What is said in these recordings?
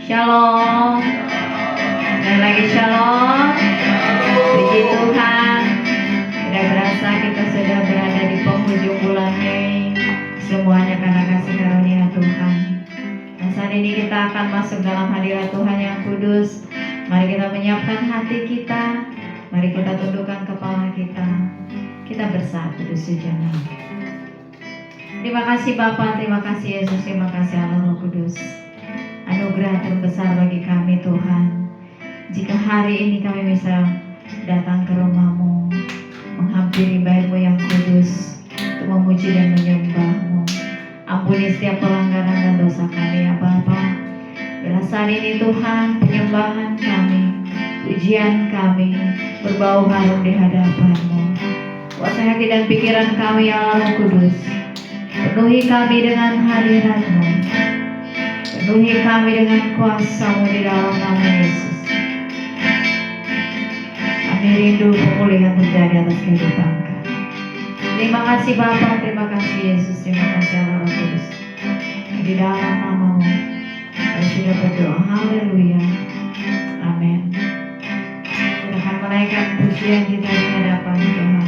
Shalom. Dan lagi shalom. Puji Tuhan. Tidak berasa kita sudah berada di penghujung bulan Mei. Semuanya karena kasih karunia Tuhan. Dan saat ini kita akan masuk dalam hadirat Tuhan yang kudus. Mari kita menyiapkan hati kita. Mari kita tundukkan kepala kita. Kita bersatu di sujana. Terima kasih Bapa, terima kasih Yesus, terima kasih Allah Roh Kudus. Anugerah terbesar bagi kami Tuhan. Jika hari ini kami bisa datang ke rumah-Mu, menghampiri bait-Mu yang kudus, untuk memuji dan menyembah-Mu. Ampuni setiap pelanggaran dan dosa kami ya Bapa. Bila saat ini Tuhan, penyembahan kami, pujian kami berbau harum di hadapan-Mu. Kuasai hati dan pikiran kami ya Allah Kudus. Penuhi kami dengan hadirat-Mu. Penuhi kami dengan kuasa-Mu di dalam nama Yesus. Kami rindu pemulihan terjadi atas kehidupan kami. Terima kasih Bapa, terima kasih Yesus, terima kasih Allah Roh Kudus. Di dalam nama-Mu kami sudah berdoa. Haleluya. Amin. Kita akan menaikkan pujian kita di hadapan Tuhan.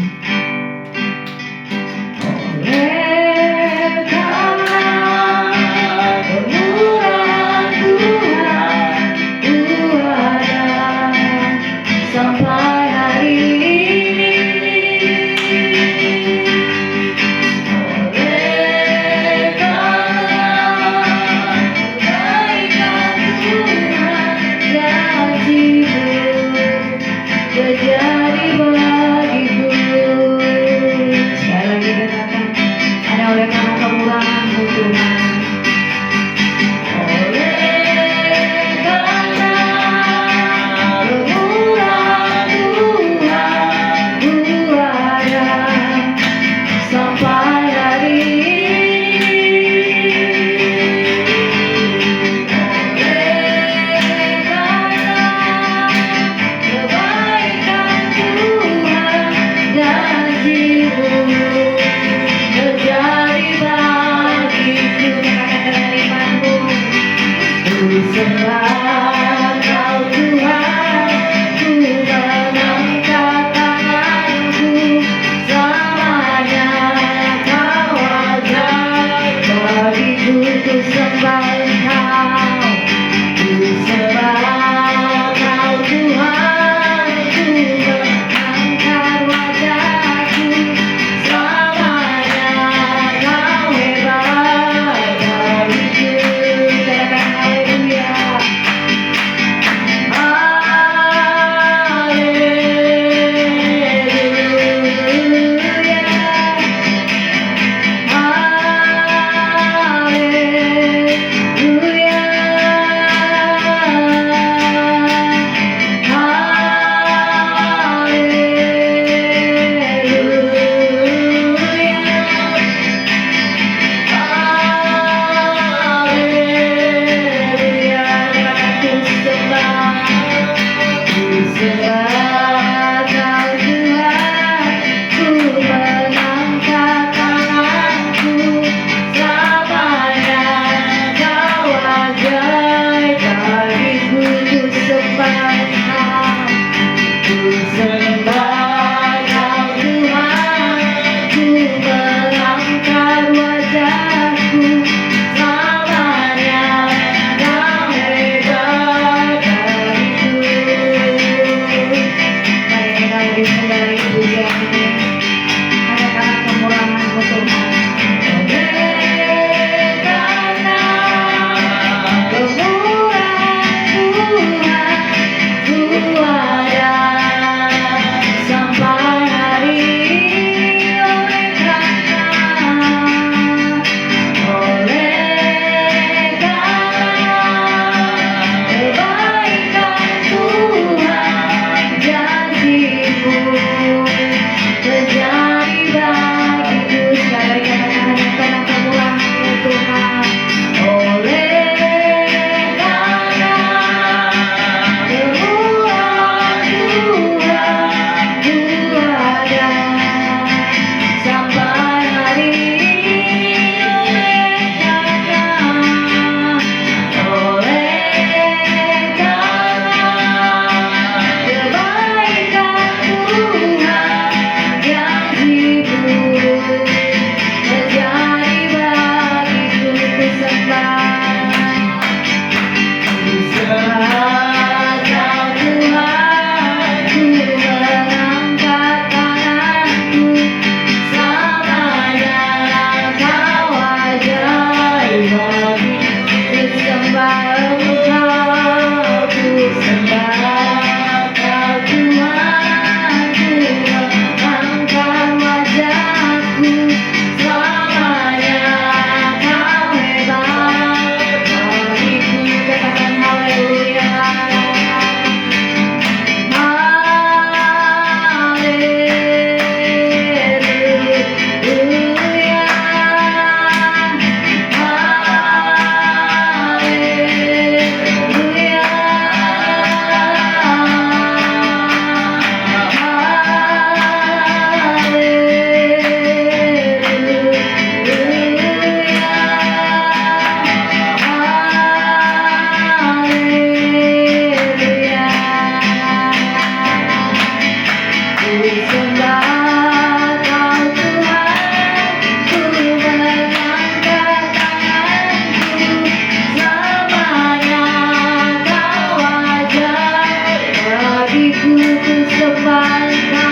Selamanya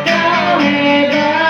kau hebat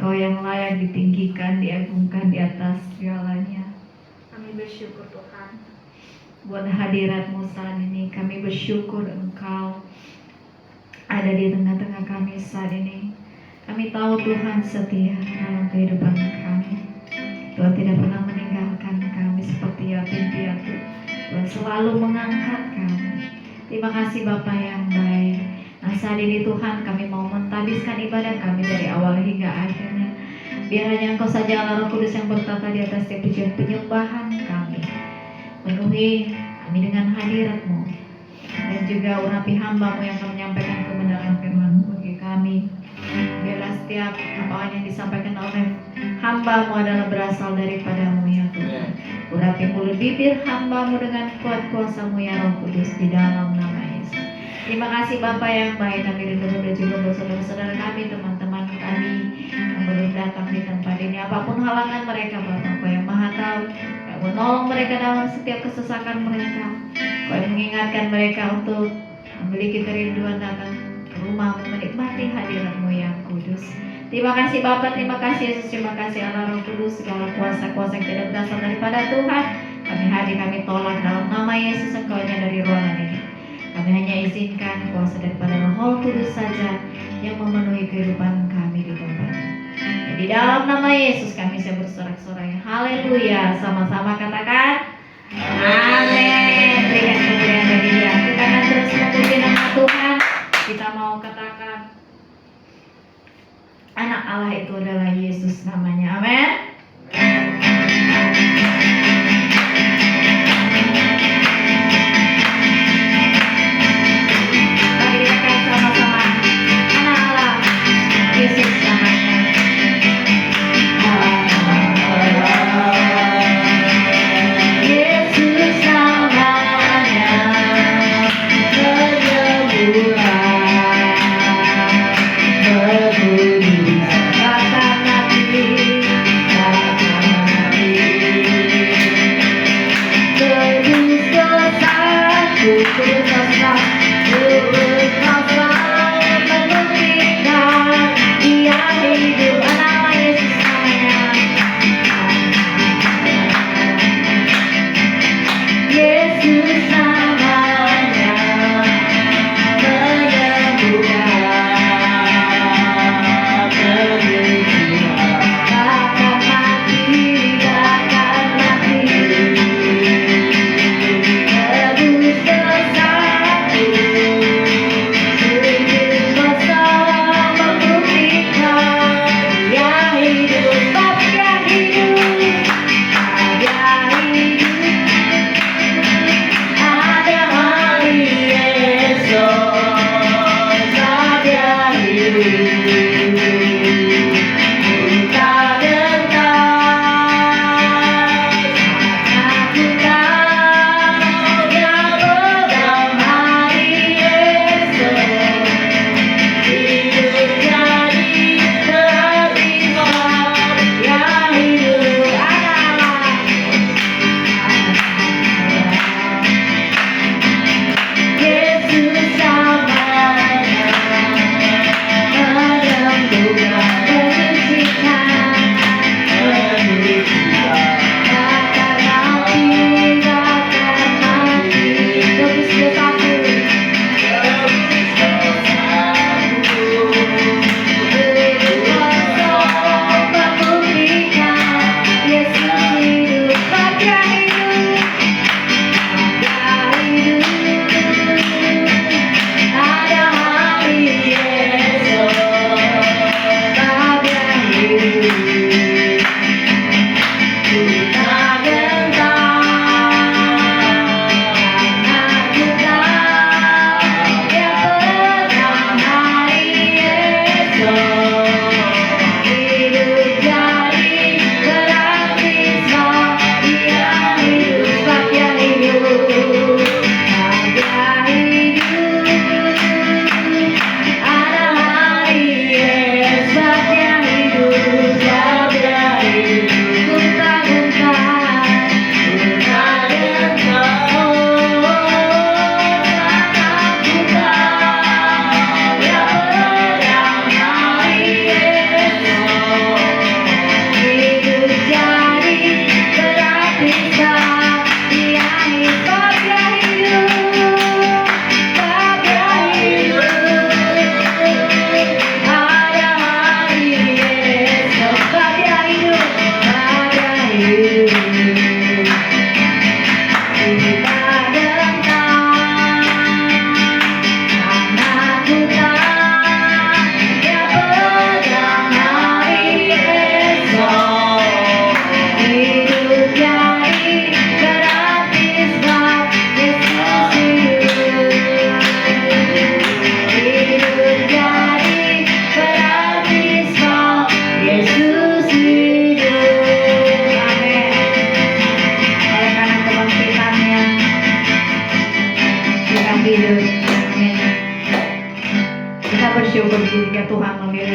Engkau yang layak ditinggikan, diagungkan di atas segalanya. Kami bersyukur Tuhan. Buat hadirat-Mu saat ini, kami bersyukur Engkau ada di tengah-tengah kami saat ini. Kami tahu Tuhan setia dalam kehidupan kami. Tuhan tidak pernah meninggalkan kami seperti yatim piatu. Tuhan selalu mengangkat kami. Terima kasih Bapa yang baik. Nah saat ini Tuhan kami mau mentadiskan ibadah kami dari awal hingga akhirnya. Biar hanya Engkau saja Allah Roh Kudus yang bertata di atas setiap pujian penyembahan kami. Penuhi kami dengan hadirat-Mu. Dan juga urapi hamba-Mu yang akan menyampaikan kebenaran firman-Mu bagi kami. Biarlah setiap apa yang disampaikan oleh hamba-Mu adalah berasal daripada-Mu ya Tuhan. Urapi mulut bibir hamba-Mu dengan kuat kuasa-Mu ya Roh Kudus di dalam nama Yesus. Terima kasih Bapa yang baik. Kami rindu dan juga buat saudara-saudara kami, teman-teman kami yang baru datang di tempat ini. Apapun halangan mereka Bapa, Kau yang Maha Tahu. Kau menolong mereka dalam setiap kesesakan mereka. Kau yang mengingatkan mereka untuk memiliki kerinduan datang ke rumah-Mu, menikmati hadirat-Mu yang kudus. Terima kasih Bapa, terima kasih Yesus, terima kasih Allah Roh Kudus. Segala kuasa-kuasa yang tidak berasal daripada Tuhan kami hadir, kami tolak dalam nama Yesus. Engkau hanya dari ruangan ini. Kami hanya izinkan kuasa daripada Roh Kudus saja yang memenuhi kehidupan kami di tempat ini. Di dalam nama Yesus kami siap bersorak-sorai. Haleluya. Sama-sama katakan amin. Berikan kemuliaan bagi Dia. Kita akan terus memuji nama Tuhan. Kita mau katakan anak Allah itu adalah Yesus namanya. Amin. Mari kita akan sama-sama anak Allah Yesus namanya. Yesus namanya penyembuhan.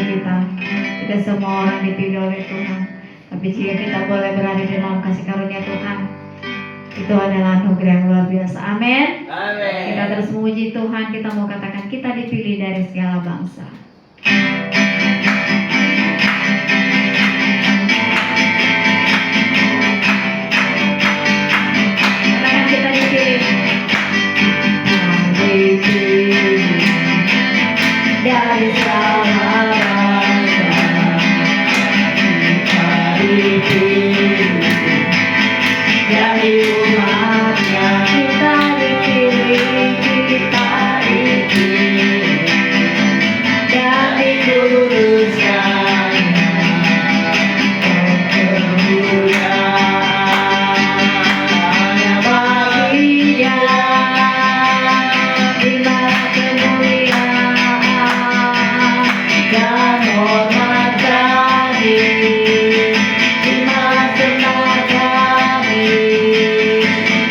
kita. Tidak semua orang dipilih oleh Tuhan, tapi jika kita boleh berada di dalam kasih karunia Tuhan, itu adalah anugerah yang luar biasa. Amin. Kita terus memuji Tuhan. Kita mau katakan kita dipilih dari segala bangsa. Katakan kita dipilih. Dipilih dari segala bangsa. Kita dipilih dari umatnya. Kita dipilih, kita dipilih dan dikuduskan. Kemuliaan bagi Dia, di mana kemuliaan dan hormat kami, di mana sembah kami,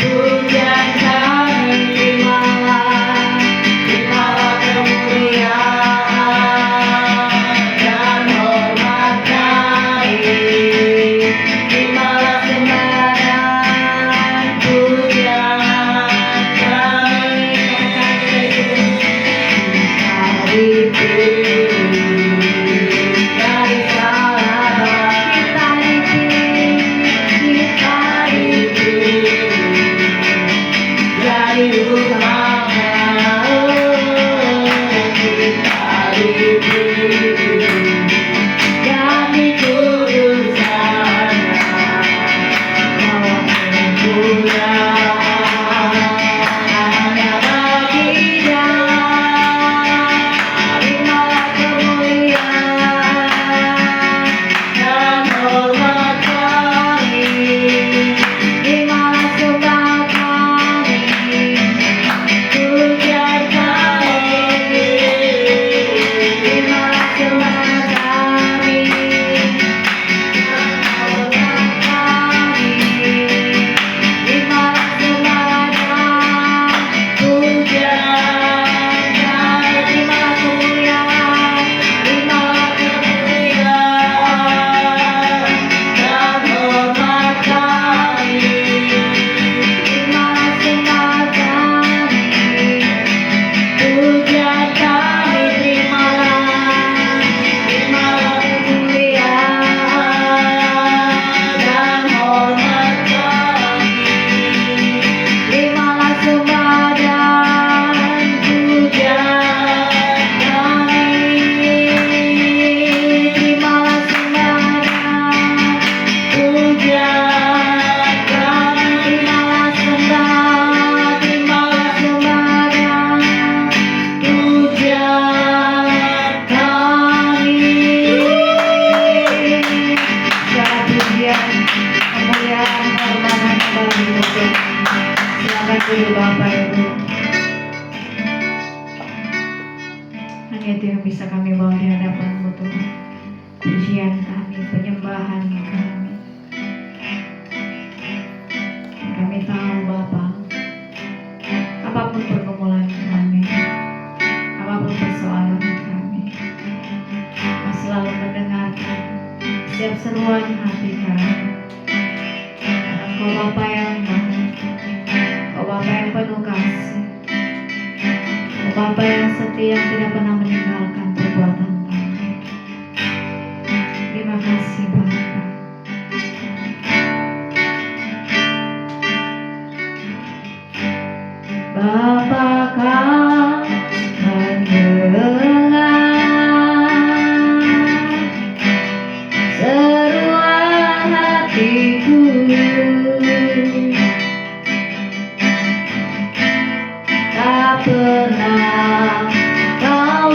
pujian kami, di mana kemuliaan dan hormat kami, di mana sembah dan pujian kami. Dari sahabat kita dipilih, kita dipilih dari umatnya. Kita dipilih dan dikuduskannya. Kemuliaannya bagi Dia, di mana kemuliaan dan hormat kami, di mana sembah kami, pujian kami, di mana sembah kami, hormat kami, di mana sembah dan pujian kami, di mana kemuliaan, di mana kemuliaan dan hormat kami, di mana sembah kami, pujian kami, terimalah, terimalah kemuliaan dan hormat kami, terimalah sembah dan pujian kami, terimalah sembah dan pujian kami, terimalah sembah, terimalah sembah dan pujian kami. Segala pujian, kemuliaan, hormat hanya bagi Tuhan. Silakan duduk Bapak Ibu. Hanya itu yang bisa kami bawa di hadapan-Mu Tuhan. Pujian kami, penyembahan kami. Kami tahu Bapa, apapun pergumulan kami, apapun persoalan kami, Kau selalu mendengarkan setiap seruan hati kami. Engkau Bapa yang baik, Engkau Bapa yang penuh kasih, Engkau Bapa yang setia, yang tidak pernah meninggalkan perbuatan kami. Terima kasih Bapa. Bapa kau mendengar seruan hatiku, tak pernah kau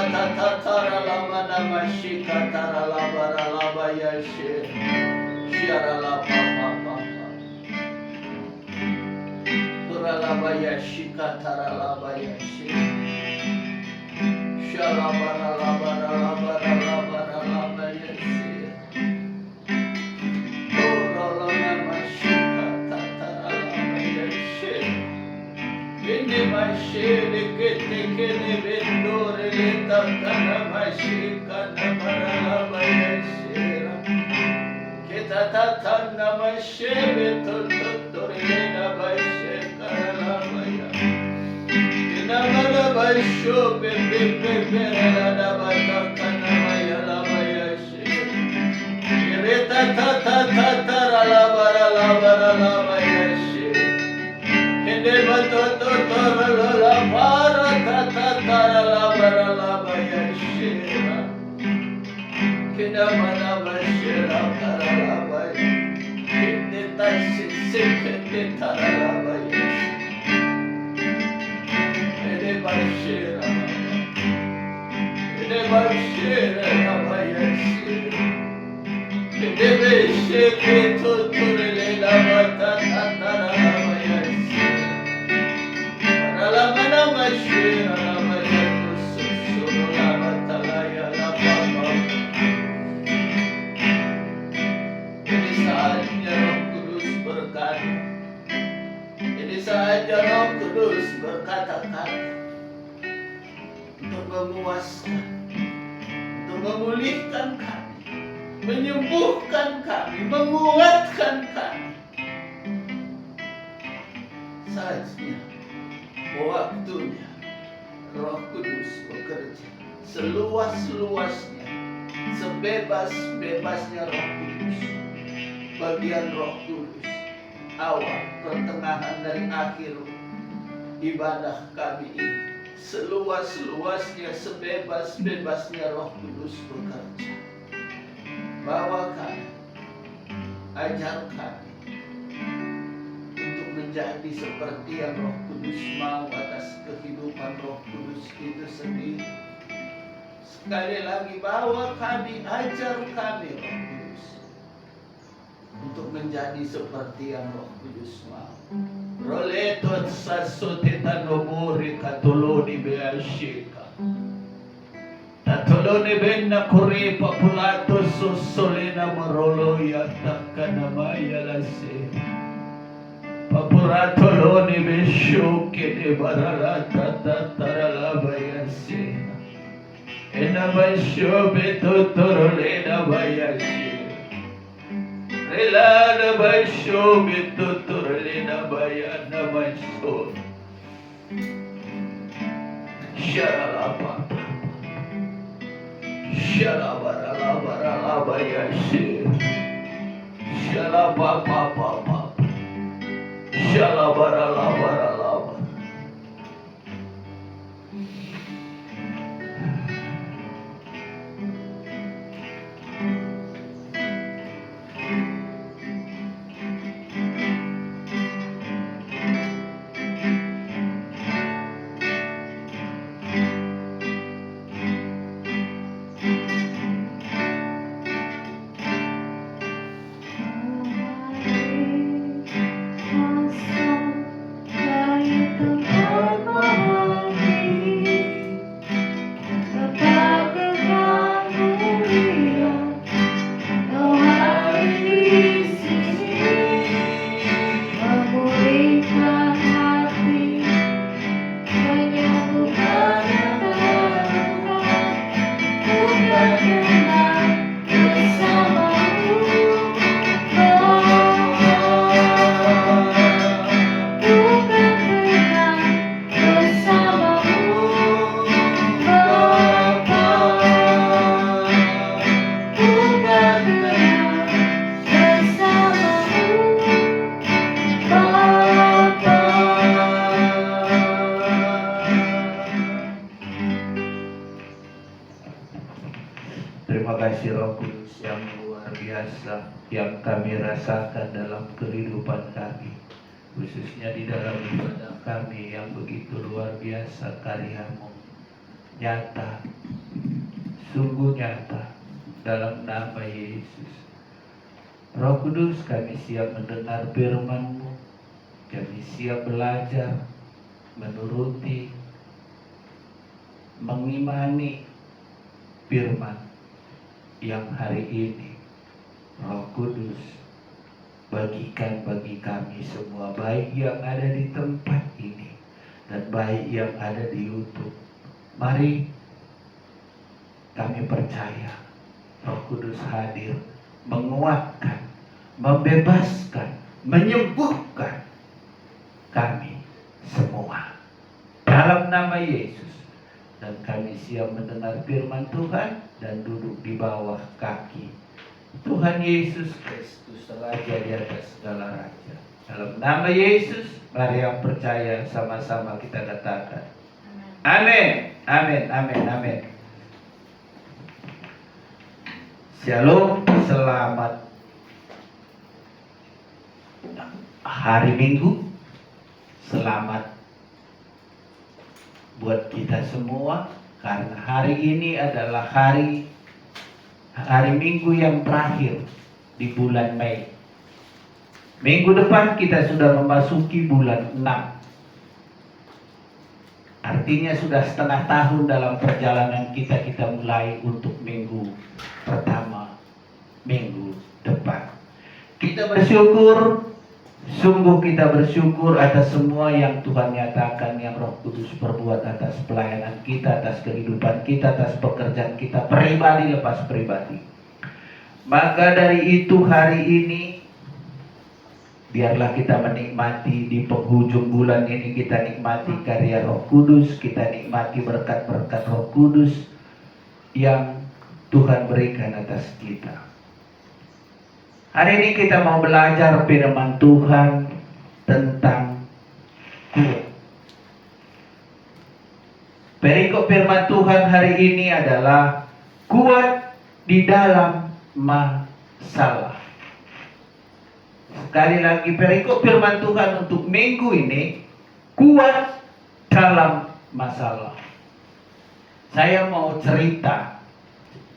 Tatatara lama nama shika tara labara laba yashe. Shiara laba papa. Tura laba yashika tara laba yashe. Shiara bara labara labara labara laba yashe. Tura lama shika tara laba yashe. Ini masih kene bendore leta kana masih kana marala bayasira. Kita tatana masih betul betul lena masih kana baya. Ina mana basho bebe lana bata kana maya la bayasira. Ireta tata la bara bayasira. Kene batoto la para tata la bara bayasira. Kena mana bayasira para la bay. Kene tashi kene tara la bayasira. Kene bayasira la bayasira. Kene beshke tutore la bata tata la bayasira. Mana masyira nama Yesus lama talaya lama. Ini saatnya Roh Kudus berkata. Ini saatnya Roh Kudus berkata-kata untuk memuaskan, untuk memulihkan kami, menyembuhkan kami, menguatkan kami. Saatnya waktunya Roh Kudus bekerja seluas-luasnya, sebebas-bebasnya Roh Kudus. Bagian Roh Kudus, awal, pertengahan, dari akhir ibadah kami ini, seluas-luasnya, sebebas-bebasnya Roh Kudus bekerja. Bawa kami, ajar kami untuk menjadi seperti yang Roh Kudus mau atas kehidupan Roh Kudus itu sendiri. Sekali lagi bawa kami, ajar kami Roh Kudus untuk menjadi seperti yang Roh Kudus mau. Roleto sasoteta nomori katoloni beashika. Tatoloni benna kore papulato sosolena marolo yatakana maya lase. Papuratoloni beshoke de baralata tatara bayasi. Ena basho betotorolena bayasi. Relana basho betotorolena bayana basho. Sharalapa. Sharabara bayasi. Sharabapa. Shalabara. kasih Roh Kudus yang luar biasa yang kami rasakan dalam kehidupan kami, khususnya di dalam ibadah kami yang begitu luar biasa karya-Mu. nyata, sungguh nyata dalam nama Yesus. Roh Kudus, kami siap mendengar firman-Mu, kami siap belajar, menuruti, mengimani firman yang hari ini Roh Kudus bagikan bagi kami semua, baik yang ada di tempat ini dan baik yang ada di YouTube. Mari kami percaya Roh Kudus hadir menguatkan, membebaskan, menyembuhkan kami semua dalam nama Yesus. Dan kami siap mendengar firman Tuhan dan duduk di bawah kaki Tuhan Yesus Kristus, Raja di atas segala raja. Dalam nama Yesus, mari yang percaya sama-sama kita katakan amin, amin, amin, amin. Shalom, selamat hari Minggu, selamat buat kita semua, karena hari ini adalah hari Minggu yang terakhir di bulan Mei. Minggu depan kita sudah memasuki bulan 6. Artinya sudah setengah tahun dalam perjalanan kita mulai untuk minggu pertama, minggu depan. Kita bersyukur, sungguh kita bersyukur atas semua yang Tuhan nyatakan, yang Roh Kudus perbuat atas pelayanan kita, atas kehidupan kita, atas pekerjaan kita, pribadi lepas pribadi. Maka dari itu hari ini, biarlah kita menikmati di penghujung bulan ini, kita nikmati karya Roh Kudus, kita nikmati berkat-berkat Roh Kudus yang Tuhan berikan atas kita. Hari ini kita mau belajar firman Tuhan tentang kuat. Perikop firman Tuhan hari ini adalah kuat di dalam masalah. Sekali lagi, perikop firman Tuhan untuk minggu ini, kuat dalam masalah. Saya mau cerita.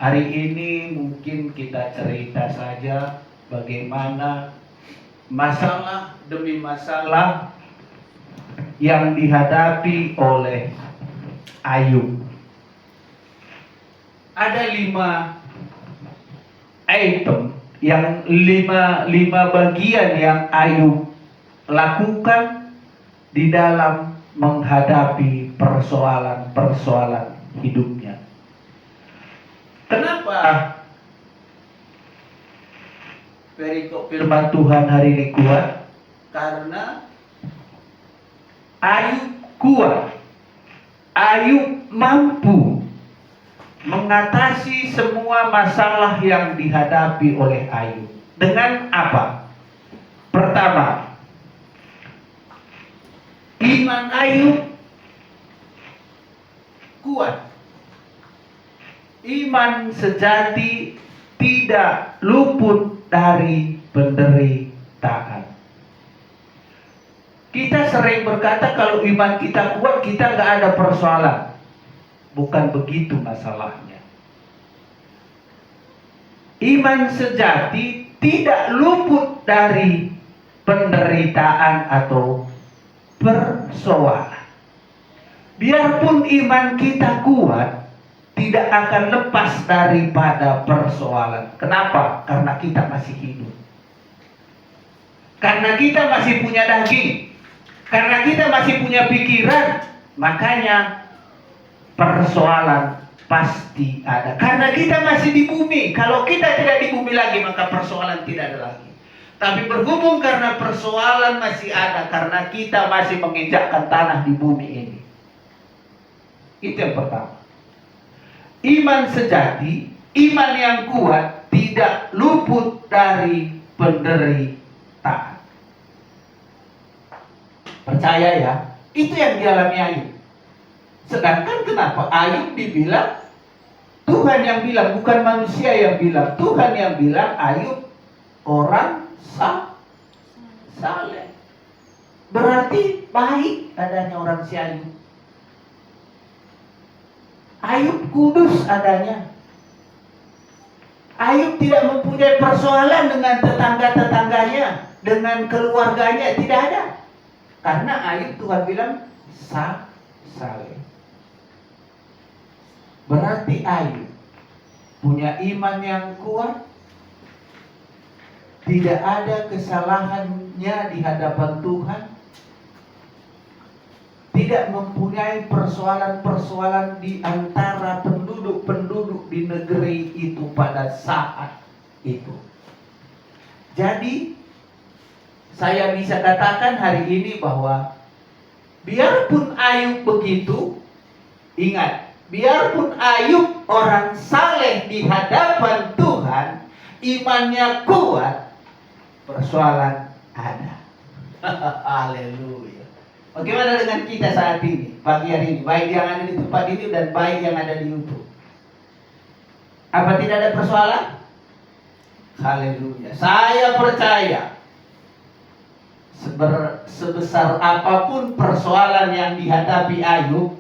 Hari ini mungkin kita cerita saja bagaimana masalah demi masalah yang dihadapi oleh Ayub. Ada 5 item, yang 5 bagian yang Ayub lakukan di dalam menghadapi persoalan-persoalan hidupnya. Kenapa perikop firman Tuhan hari ini kuat? Karena Ayub kuat. Ayub mampu mengatasi semua masalah yang dihadapi oleh Ayub. Dengan apa? Pertama, iman Ayub kuat. Iman sejati tidak luput dari penderitaan. Kita sering berkata kalau iman kita kuat, kita nggak ada persoalan. Bukan begitu masalahnya. Iman sejati tidak luput dari penderitaan atau persoalan. Biarpun iman kita kuat, tidak akan lepas daripada persoalan. Kenapa? Karena kita masih hidup. Karena kita masih punya daging. Karena kita masih punya pikiran. Makanya persoalan pasti ada. Karena kita masih di bumi. Kalau kita tidak di bumi lagi, maka persoalan tidak ada lagi. Tapi berhubung karena persoalan masih ada, karena kita masih menginjakkan tanah di bumi ini. Itu yang pertama. Iman sejati, iman yang kuat, tidak luput dari penderitaan. Percaya ya, itu yang dialami Ayub. Sedangkan kenapa Ayub dibilang, Tuhan yang bilang, bukan manusia yang bilang, Tuhan yang bilang Ayub orang saleh. Berarti baik adanya orang si Ayub. Ayub kudus adanya. Ayub tidak mempunyai persoalan dengan tetangga-tetangganya, dengan keluarganya, tidak ada. Karena Ayub Tuhan bilang saleh. Berarti Ayub punya iman yang kuat, tidak ada kesalahannya di hadapan Tuhan, tidak mempunyai persoalan-persoalan di antara penduduk-penduduk di negeri itu pada saat itu. Jadi saya bisa katakan hari ini bahwa biarpun Ayub begitu, ingat, biarpun Ayub orang saleh di hadapan Tuhan, imannya kuat, persoalan ada. Haleluya. Bagaimana dengan kita saat ini, pagi hari ini, baik yang ada di tempat ini dan baik yang ada di YouTube? Apa tidak ada persoalan? Haleluya. Saya percaya sebesar apapun persoalan yang dihadapi Ayub,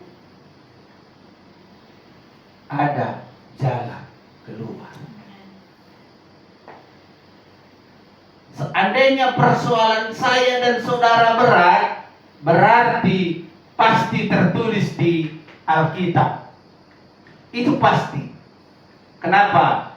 ada jalan keluar. Seandainya persoalan saya dan saudara berat, berarti pasti tertulis di Alkitab. Itu pasti. Kenapa?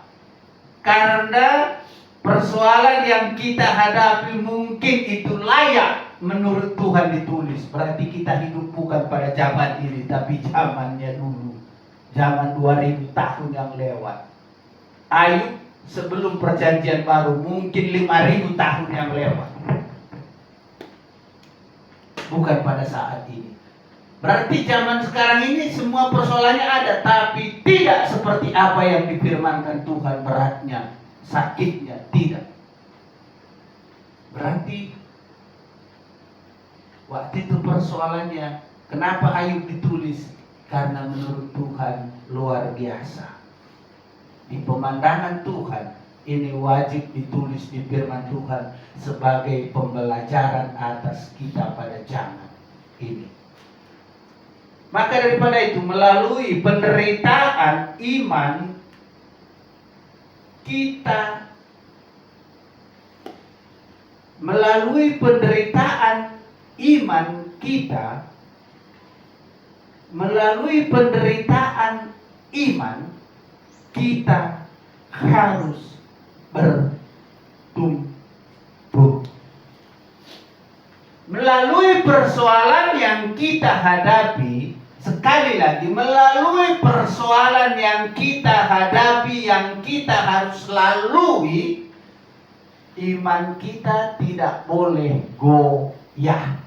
Karena persoalan yang kita hadapi mungkin itu layak menurut Tuhan ditulis. Berarti kita hidup bukan pada zaman ini, tapi zamannya dulu. Zaman 2000 tahun yang lewat. Ayub sebelum perjanjian baru mungkin 5000 tahun yang lewat. Bukan pada saat ini. Berarti zaman sekarang ini semua persoalannya ada, tapi tidak seperti apa yang difirmankan Tuhan, beratnya, sakitnya, tidak. Berarti waktu itu persoalannya, kenapa Ayub ditulis? Karena menurut Tuhan luar biasa. Di pemandangan Tuhan, ini wajib ditulis di firman Tuhan sebagai pembelajaran atas kita pada zaman ini. Maka daripada itu, melalui penderitaan iman kita, melalui penderitaan iman kita, melalui penderitaan iman kita harus bertumbuh. Melalui persoalan yang kita hadapi, sekali lagi, melalui persoalan yang kita hadapi, yang kita harus lalui, iman kita tidak boleh goyah.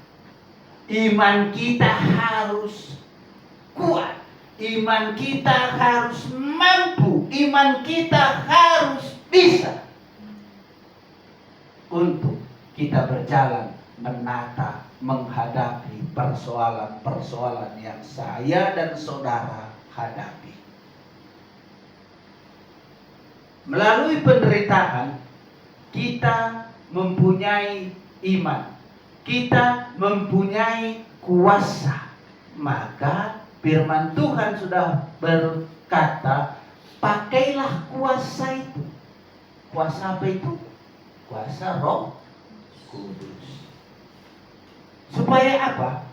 Iman kita harus kuat. Iman kita harus mampu. Iman kita harus bisa untuk kita berjalan menata, menghadapi persoalan-persoalan yang saya dan saudara hadapi. Melalui penderitaan, kita mempunyai iman, kita mempunyai kuasa. Maka firman Tuhan sudah berkata, pakailah kuasa itu. Kuasa apa itu? Kuasa Roh Kudus. Supaya apa?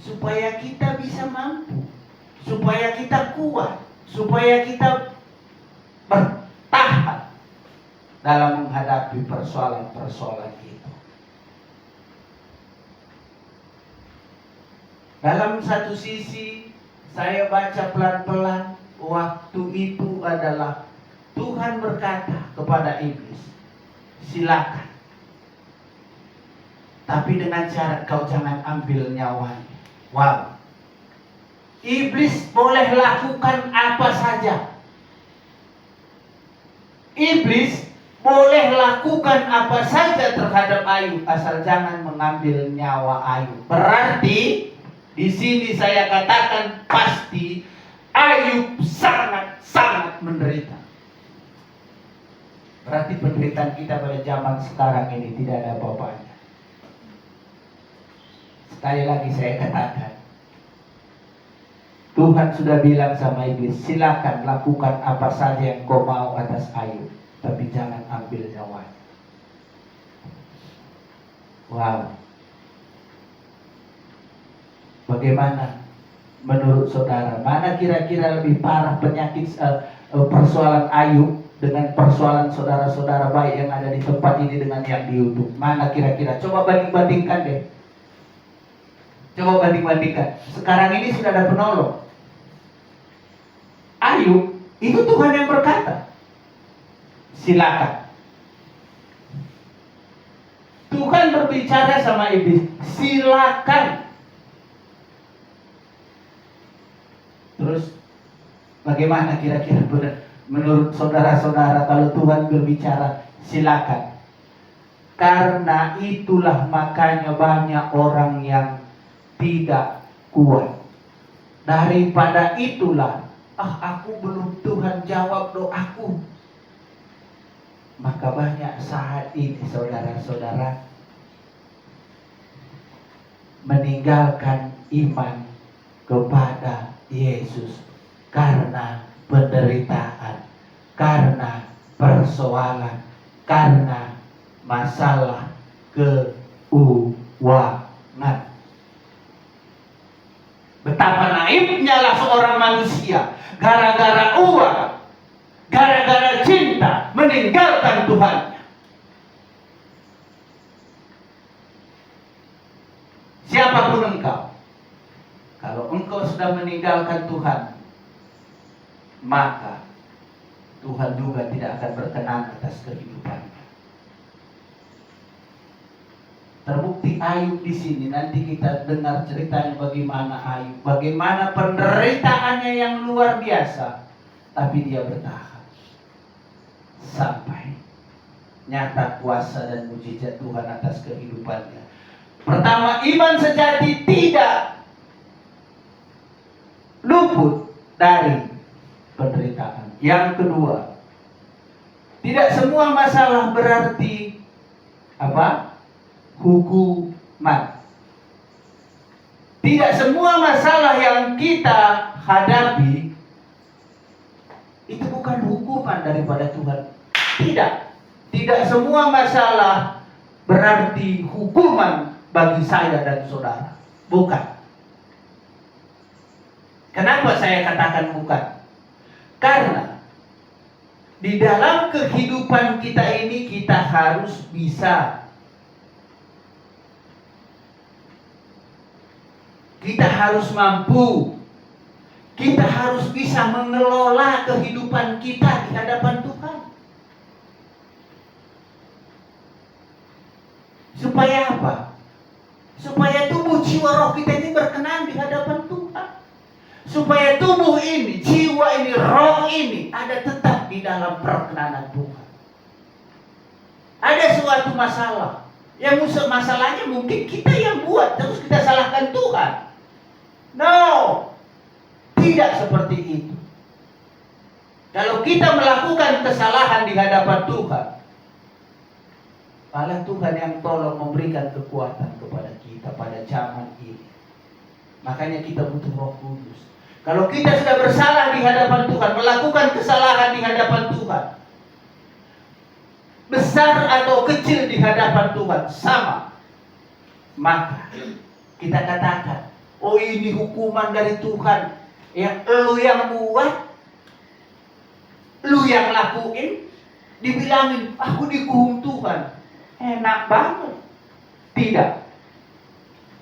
Supaya kita bisa mampu, supaya kita kuat, supaya kita bertahan dalam menghadapi persoalan-persoalan itu. Dalam satu sisi, saya baca pelan-pelan, waktu itu adalah Tuhan berkata kepada iblis, silakan. Tapi dengan syarat kau jangan ambil nyawanya. Wow. Iblis boleh lakukan apa saja. Iblis boleh lakukan apa saja terhadap Ayub, asal jangan mengambil nyawa Ayub. Berarti di sini saya katakan pasti Ayub sangat-sangat menderita. Berarti penderitaan kita pada zaman sekarang ini tidak ada apa-apanya. Sekali lagi saya katakan, Tuhan sudah bilang sama iblis, silakan lakukan apa saja yang kau mau atas Ayub, tapi jangan ambil nyawanya. Wow. Bagaimana menurut saudara? Mana kira-kira lebih parah penyakit persoalan Ayub dengan persoalan saudara-saudara baik yang ada di tempat ini dengan yang di YouTube? Mana kira-kira? Coba banding-bandingkan deh. Coba banding-bandingkan. Sekarang ini sudah ada penolong. Ayub, itu Tuhan yang berkata, silakan. Tuhan berbicara sama iblis, silakan. Terus bagaimana kira-kira menurut saudara-saudara kalau Tuhan berbicara silakan? Karena itulah makanya banyak orang yang tidak kuat. Daripada itulah, aku belum Tuhan jawab doaku. Maka banyak saat ini saudara-saudara meninggalkan iman kepada Yesus karena penderitaan, karena persoalan, karena masalah keuangan. Betapa naifnya lah seorang manusia gara-gara uang, gara-gara cinta meninggalkan Tuhan. Siapapun engkau, kalau engkau sudah meninggalkan Tuhan, maka Tuhan juga tidak akan berkenan atas kehidupannya. Terbukti Ayub di sini. Nanti kita dengar ceritanya bagaimana Ayub, bagaimana penderitaannya yang luar biasa, tapi dia bertahan sampai nyata kuasa dan mujizat Tuhan atas kehidupannya. Pertama, iman sejati tidak luput dari penderitaan. Yang kedua, tidak semua masalah berarti hukuman. Tidak semua masalah yang kita hadapi itu bukan hukuman daripada Tuhan. Tidak semua masalah berarti hukuman bagi saya dan saudara. Bukan. Kenapa saya katakan bukan? Karena di dalam kehidupan kita ini kita harus bisa, kita harus mampu, kita harus bisa mengelola kehidupan kita di hadapan Tuhan. Supaya apa? Supaya tubuh jiwa roh kita ini berkenan di hadapan Tuhan. Supaya tubuh ini, jiwa ini, roh ini ada tetap di dalam perkenanan Tuhan. Ada suatu masalah, yang masalahnya mungkin kita yang buat, terus kita salahkan Tuhan. No, tidak seperti itu. Kalau kita melakukan kesalahan di hadapan Tuhan, malah Tuhan yang tolong memberikan kekuatan kepada kita pada zaman ini. Makanya kita butuh Roh Kudus. Kalau kita sudah bersalah di hadapan Tuhan, melakukan kesalahan di hadapan Tuhan, besar atau kecil di hadapan Tuhan sama, maka kita katakan, oh ini hukuman dari Tuhan, yang lu yang buat, lu yang lakuin, dibilangin aku dihukum Tuhan. Enak banget. Tidak.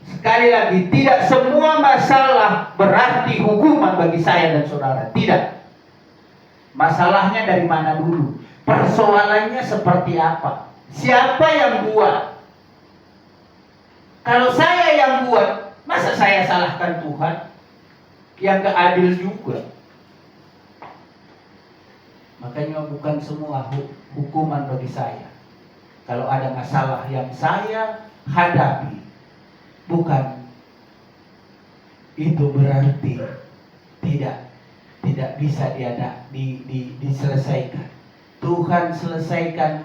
Sekali lagi, tidak semua masalah berarti hukuman bagi saya dan saudara. Tidak. Masalahnya dari mana dulu? Persoalannya seperti apa? Siapa yang buat? Kalau saya yang buat, masa saya salahkan Tuhan? Yang gak adil juga. Makanya bukan semua hukuman bagi saya. Kalau ada masalah yang saya hadapi, bukan itu berarti tidak bisa diselesaikan. Tuhan selesaikan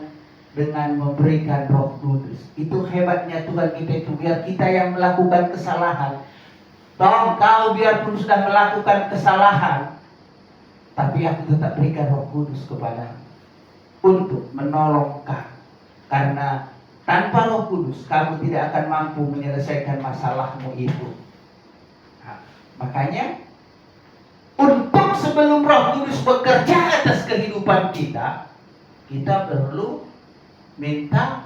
dengan memberikan Roh Kudus. Itu hebatnya Tuhan kita itu. Biar kita yang melakukan kesalahan, Toh kau biarpun sudah melakukan kesalahan, tapi aku tetap berikan Roh Kudus kepadamu untuk menolong kau. Karena tanpa Roh Kudus kamu tidak akan mampu menyelesaikan masalahmu itu. Nah, makanya untuk sebelum Roh Kudus bekerja atas kehidupan kita, kita perlu minta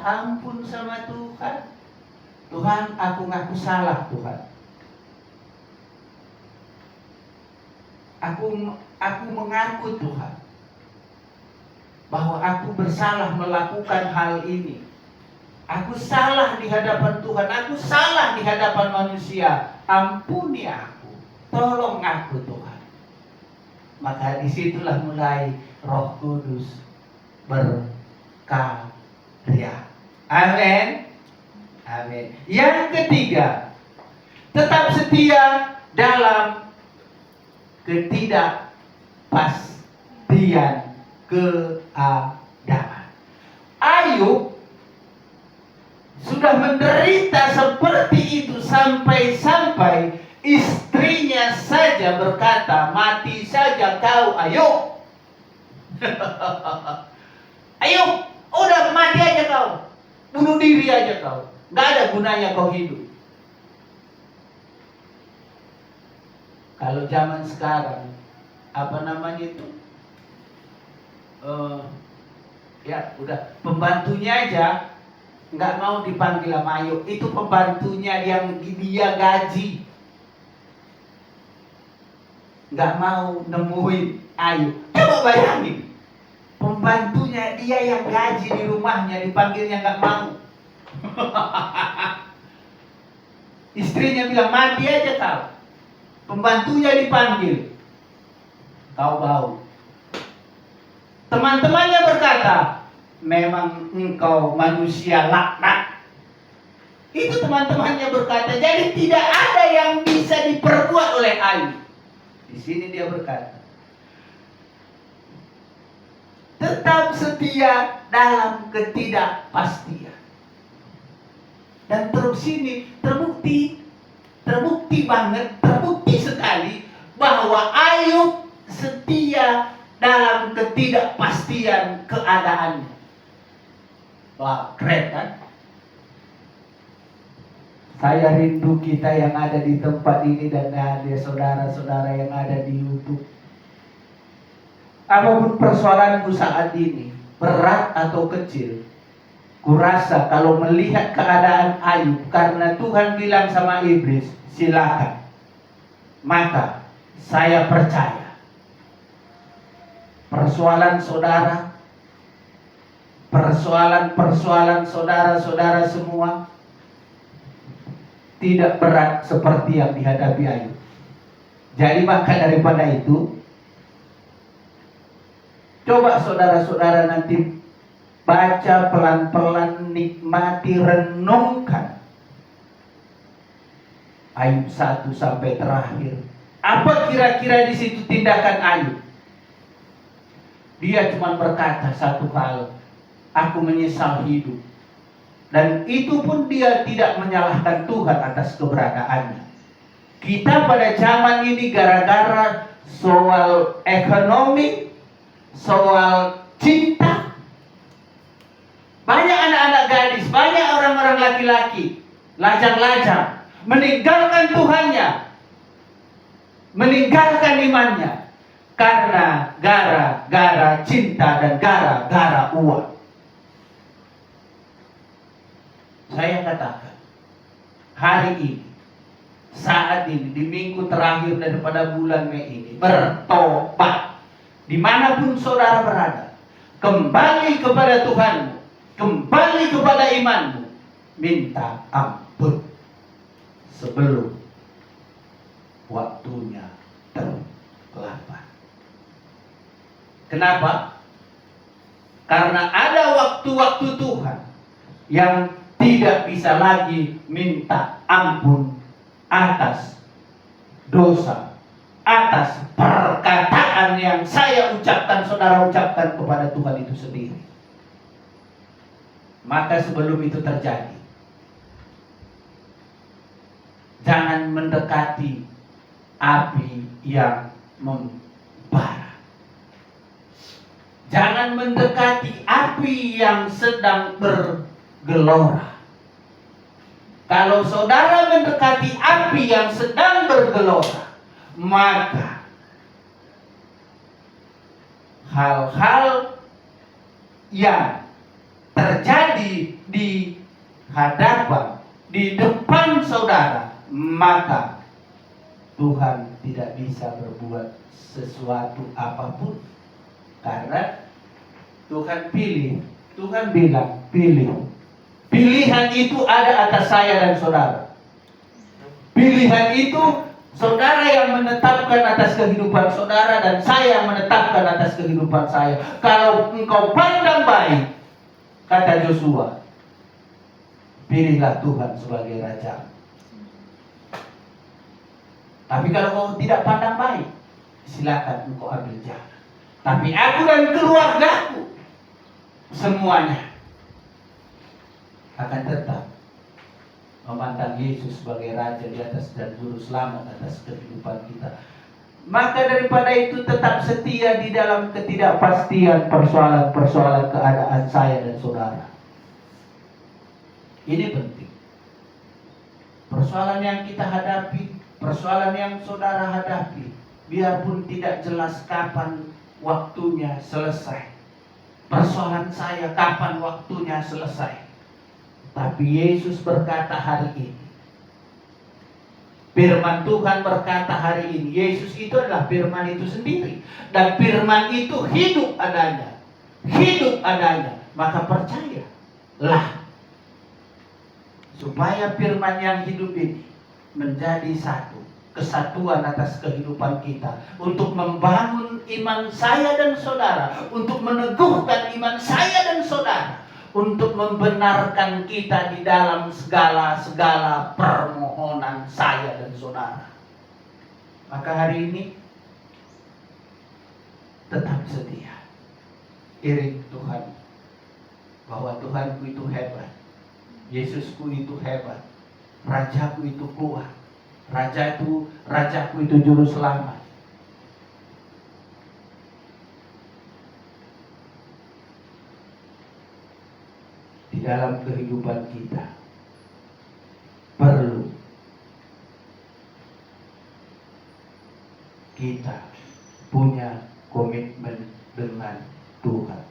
ampun sama Tuhan. Tuhan, aku ngaku salah, Tuhan. Aku mengaku, Tuhan, bahwa aku bersalah melakukan hal ini. Aku salah di hadapan Tuhan, aku salah di hadapan manusia. Ampuni aku, tolong aku, Tuhan. Maka disitulah mulai Roh Kudus berkarya. Amin. Amin. Yang ketiga, tetap setia dalam ketidakpastian keadaan. Ayub sudah menderita seperti itu sampai-sampai istrinya saja berkata, mati saja kau Ayub. Ayub, udah mati aja kau, bunuh diri aja kau. Gak ada gunanya kau hidup. Kalau zaman sekarang, apa namanya itu? Ya udah, pembantunya aja nggak mau dipanggil sama Ayub. Itu pembantunya yang dia gaji, nggak mau nemuin Ayub. Coba bayangin, pembantunya dia yang gaji di rumahnya dipanggilnya nggak mau. Istrinya bilang mati aja kau. Pembantunya dipanggil, kau bau. Teman-temannya berkata, memang engkau manusia laknat. Itu teman-temannya berkata. Jadi tidak ada yang bisa diperbuat oleh Ayub. Di sini dia berkata, tetap setia dalam ketidakpastian. Dan terus ini terbukti banget, terbukti sekali bahwa Ayub setia dalam ketidakpastian keadaannya. Wah, keren kan? Saya rindu kita yang ada di tempat ini dan ada saudara-saudara yang ada di YouTube. Apapun persoalanku saat ini, berat atau kecil, kurasa kalau melihat keadaan Ayub, karena Tuhan bilang sama iblis, silakan. Maka saya percaya persoalan saudara-saudara semua tidak berat seperti yang dihadapi Ayub. Jadi maka daripada itu, coba saudara-saudara nanti baca pelan-pelan, nikmati, renungkan Ayub 1 sampai terakhir. Apa kira-kira di situ tindakan Ayub? Dia cuma berkata satu hal, aku menyesal hidup. Dan itu pun dia tidak menyalahkan Tuhan atas keberadaannya. Kita pada zaman ini gara-gara soal ekonomi, soal cinta, banyak anak-anak gadis, banyak orang-orang laki-laki lajang-lajang meninggalkan Tuhannya, meninggalkan imannya, karena gara-gara cinta dan gara-gara uang. Saya katakan, hari ini, saat ini, di minggu terakhir daripada bulan Mei ini, bertobat. Dimanapun saudara berada, kembali kepada Tuhanmu, kembali kepada imanmu, minta ampun sebelum waktunya terlambat. Kenapa? Karena ada waktu-waktu Tuhan yang tidak bisa lagi minta ampun atas dosa, atas perkataan yang saya ucapkan, saudara ucapkan kepada Tuhan itu sendiri. Maka sebelum itu terjadi, jangan mendekati api yang membara. Jangan mendekati api yang sedang bergelora. Kalau saudara mendekati api yang sedang bergelora, maka hal-hal yang terjadi di hadapan, di depan saudara, maka Tuhan tidak bisa berbuat sesuatu apapun. Karena Tuhan pilih, Tuhan bilang pilih. Pilihan itu ada atas saya dan saudara. Pilihan itu saudara yang menetapkan atas kehidupan saudara, dan saya yang menetapkan atas kehidupan saya. Kalau engkau pandang baik, kata Joshua, pilihlah Tuhan sebagai raja. Tapi kalau kau tidak pandang baik, silakan engkau ambil jalan. Tapi aku dan keluargaku semuanya akan tetap memandang Yesus sebagai Raja di atas dan Juru Selamat atas kehidupan kita. Maka daripada itu tetap setia di dalam ketidakpastian persoalan-persoalan keadaan saya dan saudara. Ini penting. Persoalan yang kita hadapi, persoalan yang saudara hadapi, biarpun tidak jelas kapan waktunya selesai. Persoalan saya kapan waktunya selesai. Tapi Yesus berkata hari ini, firman Tuhan berkata hari ini, Yesus itu adalah firman itu sendiri. Dan firman itu hidup adanya. Hidup adanya. Maka percayalah. Supaya firman yang hidup ini menjadi satu. Kesatuan atas kehidupan kita. Untuk membangun iman saya dan saudara. Untuk meneguhkan iman saya dan saudara. Untuk membenarkan kita di dalam segala permohonan saya dan saudara. Maka hari ini tetap setia. Iring Tuhan. Bahwa Tuhanku itu hebat. Yesusku itu hebat. Rajaku itu kuat. Rajaku itu juru selamat. Di dalam kehidupan kita perlu kita punya komitmen dengan Tuhan.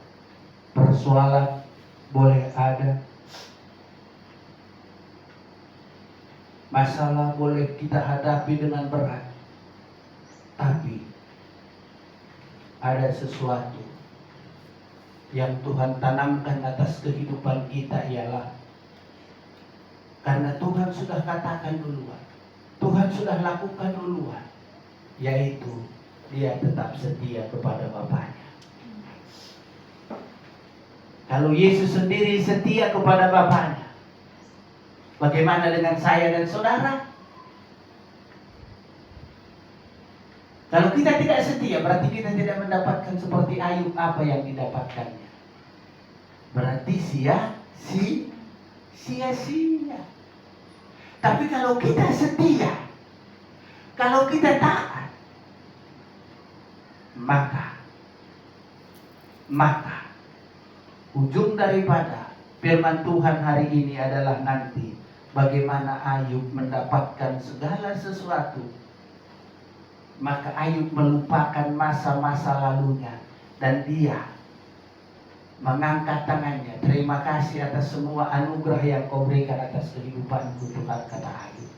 Persoalan boleh ada, masalah boleh kita hadapi dengan berat, tapi ada sesuatu yang Tuhan tanamkan atas kehidupan kita, ialah karena Tuhan sudah katakan duluan, Tuhan sudah lakukan duluan, yaitu Dia tetap setia kepada Bapaknya. Kalau Yesus sendiri setia kepada Bapaknya, bagaimana dengan saya dan saudara? Kalau kita tidak setia, berarti kita tidak mendapatkan seperti Ayub apa yang didapatkannya. Berarti sia-sia. Tapi kalau kita setia, kalau kita taat, maka ujung daripada firman Tuhan hari ini adalah nanti bagaimana Ayub mendapatkan segala sesuatu. Maka Ayub melupakan masa-masa lalunya dan dia mengangkat tangannya. Terima kasih atas semua anugerah yang kau berikan atas kehidupanku, Tuhan, kata Ayub.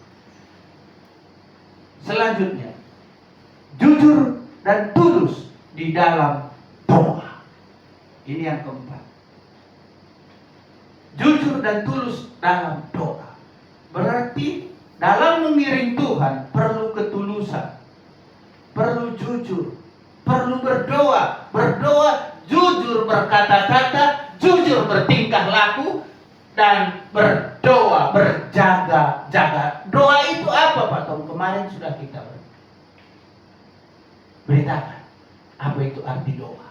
Selanjutnya, jujur dan tulus di dalam doa. Ini yang keempat. Jujur dan tulus dalam doa. Berarti dalam mengiring Tuhan perlu ketulusan. Perlu jujur, perlu berdoa, jujur berkata-kata, jujur bertingkah laku, dan berdoa, berjaga-jaga. Doa itu apa, Pak Tom? Kemarin sudah kita beritakan apa itu arti doa.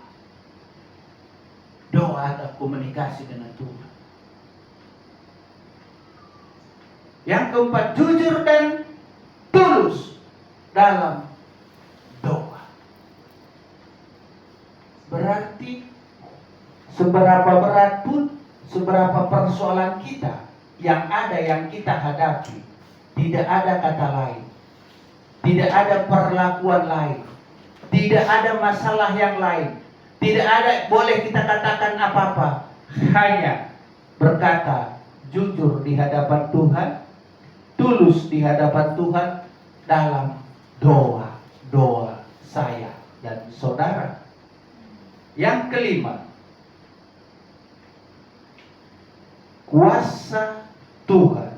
Doa adalah komunikasi dengan Tuhan. Yang keempat, jujur dan tulus dalam doa. Berarti seberapa berat pun, seberapa persoalan kita yang ada, yang kita hadapi, tidak ada kata lain, tidak ada perlakuan lain, tidak ada masalah yang lain, tidak ada boleh kita katakan apa-apa, hanya berkata jujur di hadapan Tuhan, tulus di hadapan Tuhan dalam doa saya dan saudara. Yang kelima, kuasa Tuhan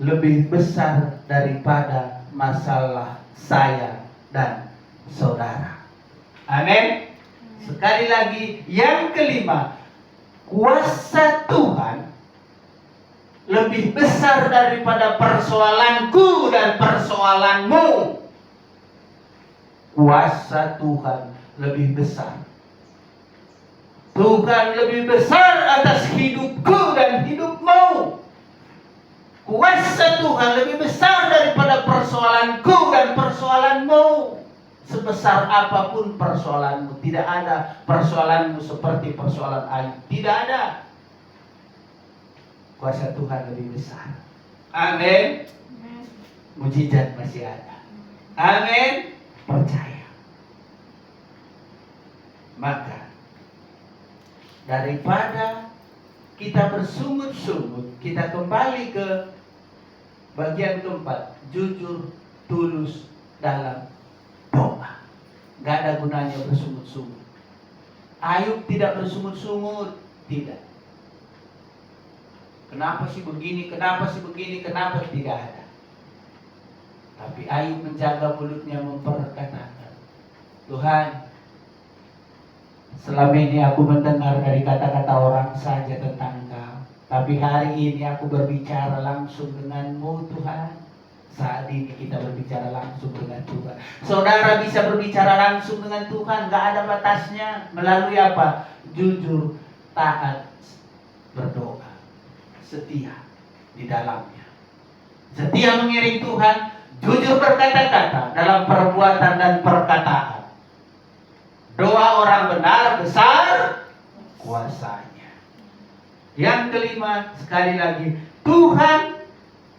lebih besar daripada masalah saya dan saudara. Amin. Sekali lagi, yang kelima, kuasa Tuhan lebih besar daripada persoalanku dan persoalanmu. Kuasa Tuhan lebih besar. Tuhan lebih besar atas hidupku dan hidupmu. Kuasa Tuhan lebih besar daripada persoalanku dan persoalanmu. Sebesar apapun persoalanmu, tidak ada persoalanmu seperti persoalan Ayub. Tidak ada. Kuasa Tuhan lebih besar. Amin. Mujizat masih ada. Amin. Percaya. Maka daripada kita bersungut-sungut, kita kembali ke bagian keempat, jujur, tulus dalam doa. Gak ada gunanya bersungut-sungut. Ayub tidak bersungut-sungut, tidak. Kenapa sih begini, kenapa sih begini, kenapa tidak ada. Tapi Ayub menjaga mulutnya, memperkatakan, Tuhan, selama ini aku mendengar dari kata-kata orang saja tentang Engkau, tapi hari ini aku berbicara langsung denganmu Tuhan. Saat ini kita berbicara langsung dengan Tuhan. Saudara bisa berbicara langsung dengan Tuhan, gak ada batasnya. Melalui apa? Jujur, taat, berdoa, setia di dalamnya. Setia mengiring Tuhan, jujur berkata-kata dalam perbuatan dan perkataan. Doa orang benar besar kuasanya. Yang kelima, sekali lagi,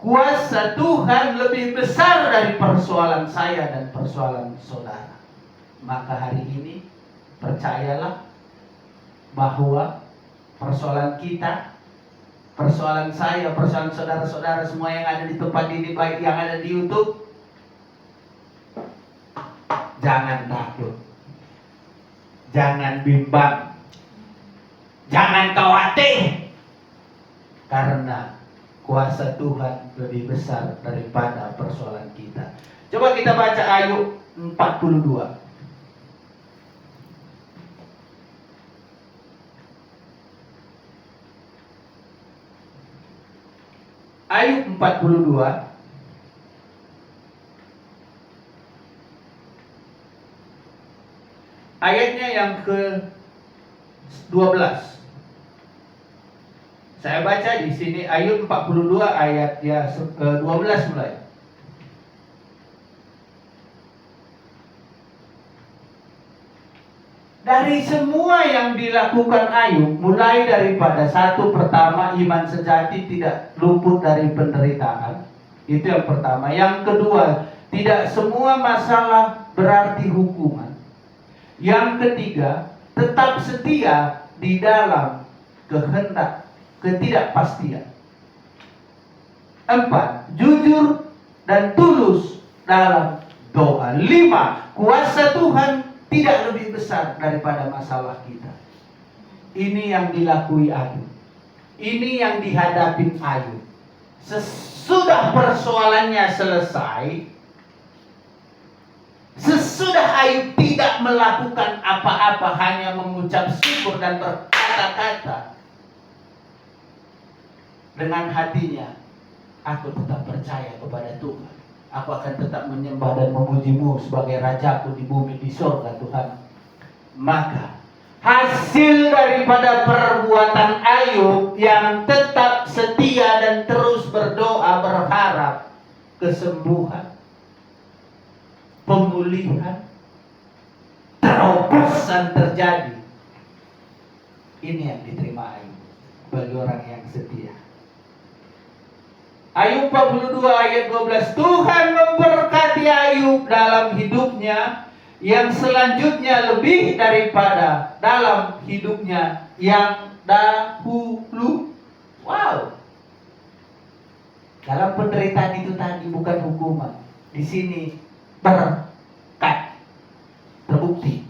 kuasa Tuhan lebih besar dari persoalan saya dan persoalan saudara. Maka hari ini percayalah bahwa persoalan kita, persoalan saya, persoalan saudara-saudara semua yang ada di tempat ini, baik yang ada di YouTube, jangan takut. Jangan bimbang, jangan khawatir, karena kuasa Tuhan lebih besar daripada persoalan kita. Coba kita baca Ayub 42. Ayub 42 ayatnya yang ke-12. Saya baca di sini Ayub 42 ayat ya 12 mulai. Dari semua yang dilakukan Ayub, mulai daripada satu, pertama, iman sejati tidak luput dari penderitaan. Itu yang pertama. Yang kedua, tidak semua masalah berarti hukuman. Yang ketiga, tetap setia di dalam kehendak ketidakpastian. 4. Jujur dan tulus dalam doa. 5. Kuasa Tuhan tidak lebih besar daripada masalah kita. Ini yang dilakui Ayub. Ini yang dihadapi Ayub. Sesudah persoalannya selesai, sesudah Ayub tidak melakukan apa-apa, hanya mengucap syukur dan berkata-kata dengan hatinya, aku tetap percaya kepada Tuhan. Aku akan tetap menyembah dan memuji-Mu sebagai Rajaku di bumi, di surga Tuhan. Maka hasil daripada perbuatan Ayub yang tetap setia dan terus berdoa berharap kesembuhan, pemulihan, terobosan terjadi. Ini yang diterima Ayub bagi orang yang setia. Ayub 42 ayat 12, Tuhan memberkati Ayub dalam hidupnya yang selanjutnya lebih daripada dalam hidupnya yang dahulu. Wow. Dalam penderitaan itu tadi bukan hukuman. Di sini berkat terbukti.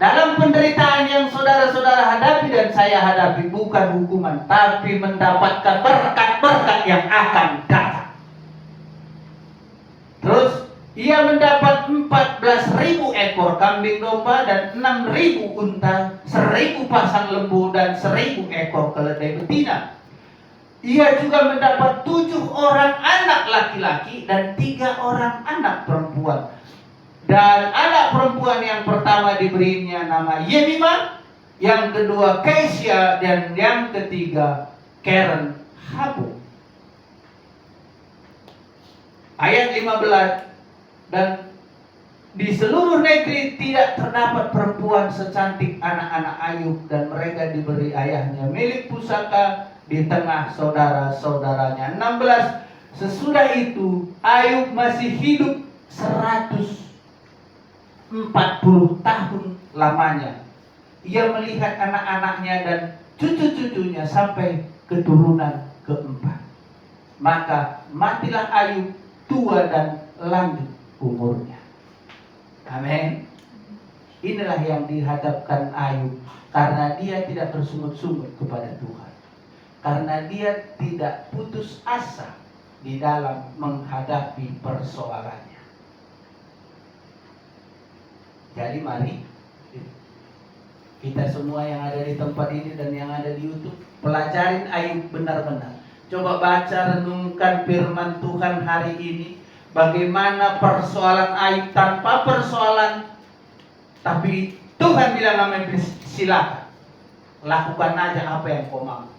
Dalam penderitaan yang saudara-saudara hadapi dan saya hadapi bukan hukuman, tapi mendapatkan berkat-berkat yang akan datang. Terus ia mendapat 14.000 ekor kambing domba dan 6.000 unta, 1.000 pasang lembu dan 1.000 ekor keledai betina. Ia juga mendapat 7 orang anak laki-laki dan 3 orang anak perempuan. Dan anak perempuan yang pertama diberinya nama Yemimah, yang kedua Kesia, dan yang ketiga Keren Habu. Ayat 15, dan di seluruh negeri tidak terdapat perempuan secantik anak-anak Ayub, dan mereka diberi ayahnya milik pusaka di tengah saudara-saudaranya. 16, sesudah itu Ayub masih hidup 140 tahun lamanya. Ia melihat anak-anaknya dan cucu-cucunya sampai keturunan keempat. Maka matilah Ayub tua dan lanjut umurnya. Amin. Inilah yang dihadapkan Ayub karena dia tidak bersungut-sungut kepada Tuhan. Karena dia tidak putus asa di dalam menghadapi persoalannya. Jadi mari kita semua yang ada di tempat ini dan yang ada di YouTube, pelajarin Ayub benar-benar. Coba baca, renungkan firman Tuhan hari ini. Bagaimana persoalan Ayub tanpa persoalan, tapi Tuhan bilang amin, silakan lakukan aja apa yang kau mau.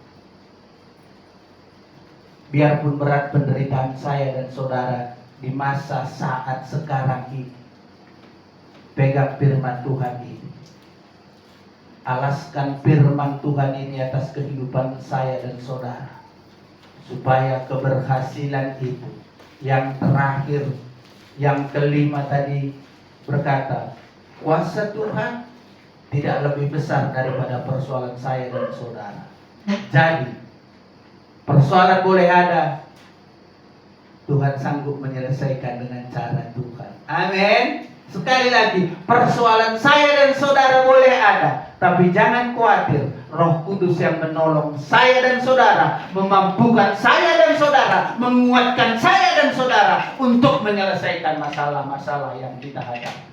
Biarpun berat penderitaan saya dan saudara di masa saat sekarang ini, pegang firman Tuhan ini. Alaskan firman Tuhan ini atas kehidupan saya dan saudara, supaya keberhasilan itu. Yang terakhir, yang kelima tadi berkata, kuasa Tuhan tidak lebih besar daripada persoalan saya dan saudara. Jadi persoalan boleh ada, Tuhan sanggup menyelesaikan dengan cara Tuhan. Amin. Sekali lagi, persoalan saya dan saudara boleh ada, tapi jangan khawatir. Roh Kudus yang menolong saya dan saudara, memampukan saya dan saudara, menguatkan saya dan saudara untuk menyelesaikan masalah-masalah yang kita hadapi.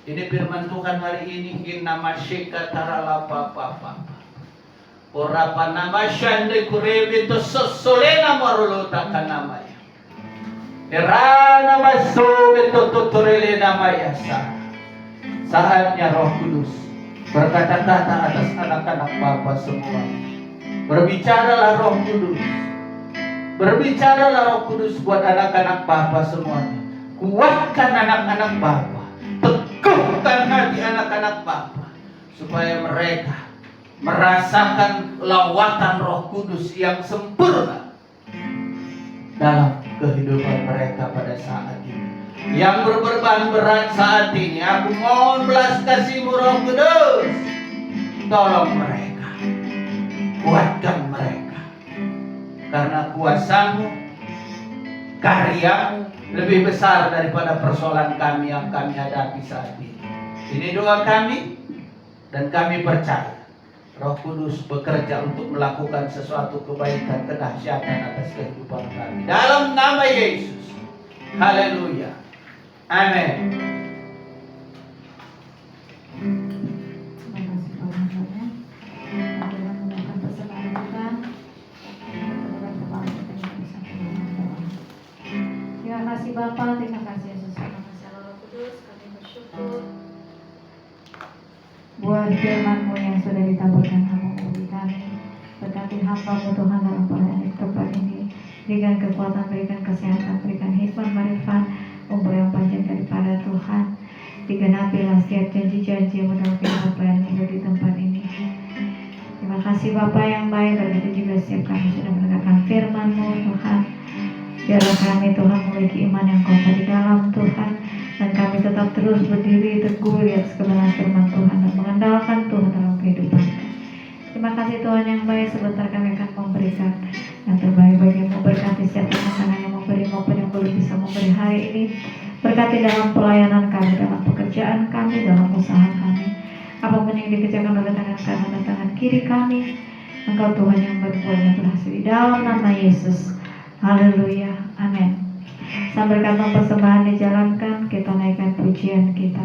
Ini firman Tuhan hari ini. Inna masyika taralapa papa. Orapa nama shande kurebi to sosolena maruluta kanamaya. Erana masobe to tuturele namaya sa. Saatnya Roh Kudus berkata-kata atas anak-anak Bapa semua. Berbicaralah Roh Kudus. Berbicaralah Roh Kudus buat anak-anak Bapa semuanya. Kuatkan anak-anak Bapa. Teguhkan hati anak-anak Bapa. Supaya mereka merasakan lawatan Roh Kudus yang sempurna dalam kehidupan mereka pada saat ini. Yang berbeban berat saat ini, aku mohon belas kasih-Mu Roh Kudus. Tolong mereka, kuatkan mereka, karena kuasa-Mu, karya-Mu lebih besar daripada persoalan kami yang kami hadapi saat ini. Ini doa kami, dan kami percaya Roh Kudus bekerja untuk melakukan sesuatu kebaikan, kedahsyatan atas kehidupan kami. Dalam nama Yesus. Haleluya. Amin. Terima kasih Bapak, terima kasih Yesus. Terima kasih Roh Kudus, kami bersyukur. Buat firman-Mu yang sudah ditaburkan Kamu bagi kami. Berkati hamba-Mu Tuhan dalam tempat ini. Berikan kekuatan, berikan kesehatan, berikan hikmat, marifat umur yang panjang daripada Tuhan. Digenapilah setiap janji-janji yang dalam kehidupan yang di tempat ini. Terima kasih Bapa yang baik, berkati juga setiap kami sudah mendengarkan firman-Mu Tuhan. Biarlah kami Tuhan memiliki iman yang kokoh di dalam Tuhan, dan kami tetap terus berdiri teguh di atas kebenaran firman Tuhan dan mengandalkan Tuhan dalam kehidupan. Terima kasih Tuhan yang baik, sebentar kami akan memberikan yang terbaik bagimu. Berkati setiap anak-anak yang memberi maupun yang belum bisa memberi hari ini. Berkati dalam pelayanan kami, dalam pekerjaan kami, dalam usaha kami. Apapun yang dikerjakan oleh tangan kanan dan tangan kiri kami, Engkau Tuhan yang berbuat yang berhasil di dalam nama Yesus. Haleluya, amin. Sambil kata persembahan dijalankan, kita naikkan pujian kita.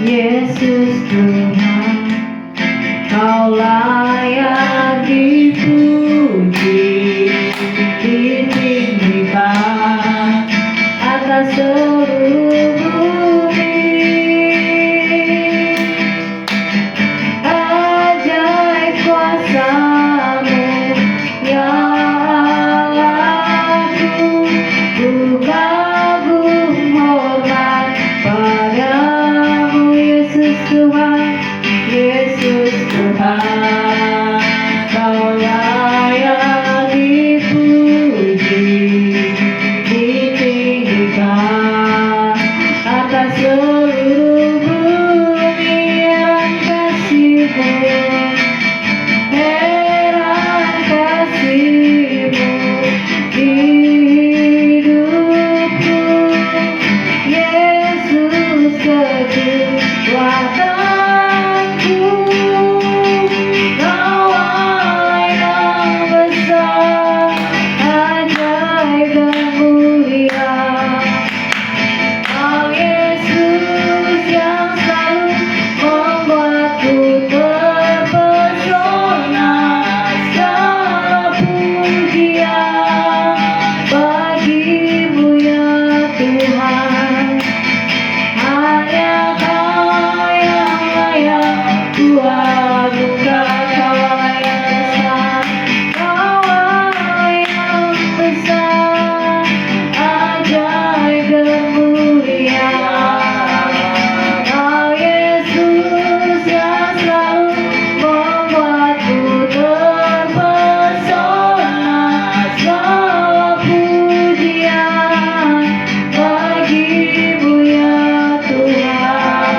Yesus Tuhan, Kau layak dipuji, ditinggikan atas seluruh bumi. Ajaib kuasa-Mu ya Allahku, ku kagum hormat padamu. Yesus Tuhan, Yesus Tuhan, Kau layak dipuji, ditinggikan atas seluruh bumi. Heran kasih-Mu, heran kasih-Mu di hidupku. Yesus kekuatanku, Kau Allah yang besar, ajaib dan mulia. Kau Yesus yang selalu membuatku terpesona. Segala pujian bagi-Mu ya Tuhan. Hanya Kau yang layak ku agungkan. Kau Allah yang besar, Kau Allah yang besar, ajaib dan mulia. Kau Yesus yang selalu membuatku terpesona. Segala pujian bagi-Mu ya Tuhan.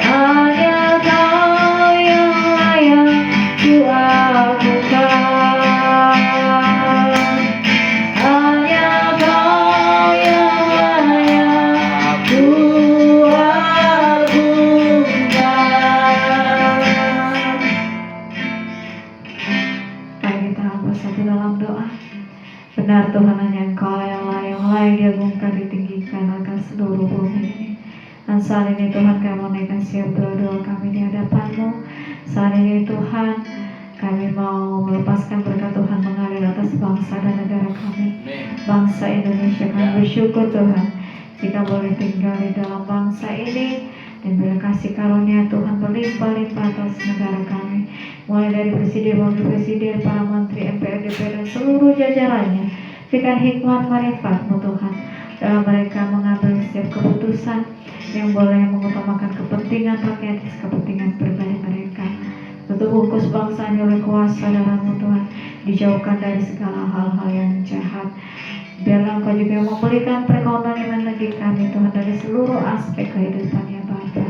Hanya Kau yang layak ku agungkan. Hanya Kau yang layak ku agungkan. Mari kita bersatu dalam doa. Benar Tuhan, hanya Engkau yang layak diagungkan, ditinggikan atas seluruh bumi ini. Dan saat ini Tuhan, kami menaikkan siap doa-doa kami di hadapan-Mu. Saat ini Tuhan, kami mau melepaskan berkat Tuhan mengalir atas bangsa dan negara kami, bangsa Indonesia. Kami bersyukur Tuhan jika boleh tinggal di dalam bangsa ini, dan bila kasih karunia Tuhan berlimpah-limpah atas negara kami, mulai dari presiden, wakil presiden, para menteri, MPR, DPR, dan seluruh jajarannya. Berikan hikmat marifat-Mu Tuhan dalam mereka mengambil setiap keputusan yang boleh mengutamakan kepentingan rakyat, kepentingan pribadi mereka. Tutup bungkus bangsa ini oleh kuasa darah-Mu Tuhan, dijauhkan dari segala hal-hal yang jahat. Biarlah Engkau juga memberikan perekonomian negeri kami Tuhan, dari seluruh aspek kehidupannya Bapa.